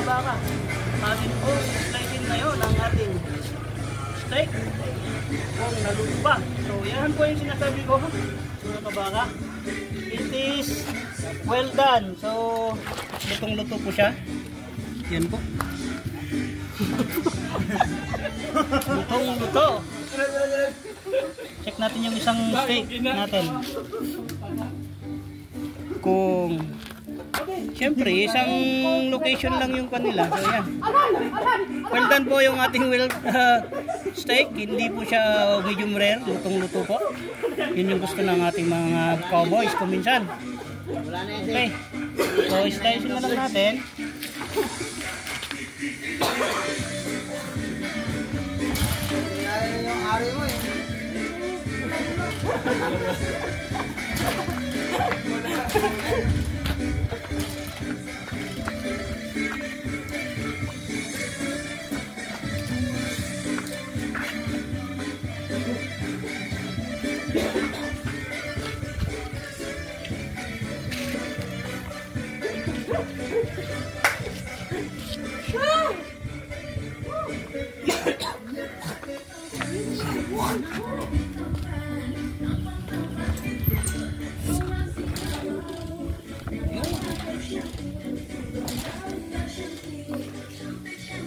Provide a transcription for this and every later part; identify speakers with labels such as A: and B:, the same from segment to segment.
A: kabaka. Atin po, slicein ngayon ang ating steak kung naluto pa. So yan po yung sinasabi ko mga kabaka. It is well done. So lutong-luto po siya. Yan po. Lutong-luto. Check natin yung isang steak natin. Kung siyempre isang location lang yung kanila. So yan. Well done po yung ating steak. Hindi po siya medium rare. Lutong-luto po. Yun yung gusto ng ating mga cowboys kuminsan. Okay. So slice na lang natin.
B: Yung ari mo eh.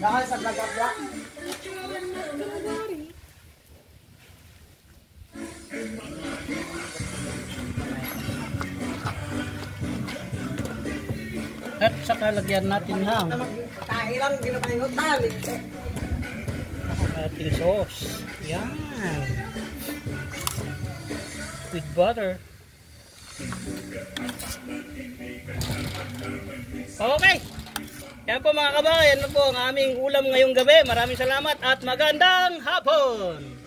B: Dahil sa gagabla.
A: At saka lagyan natin ng
B: Kailang ginapahingutan.
A: ating sauce. Yan. With butter. Okay. Yan po mga kabaka, yan po ang aming ulam ngayong gabi. Maraming salamat at magandang hapon!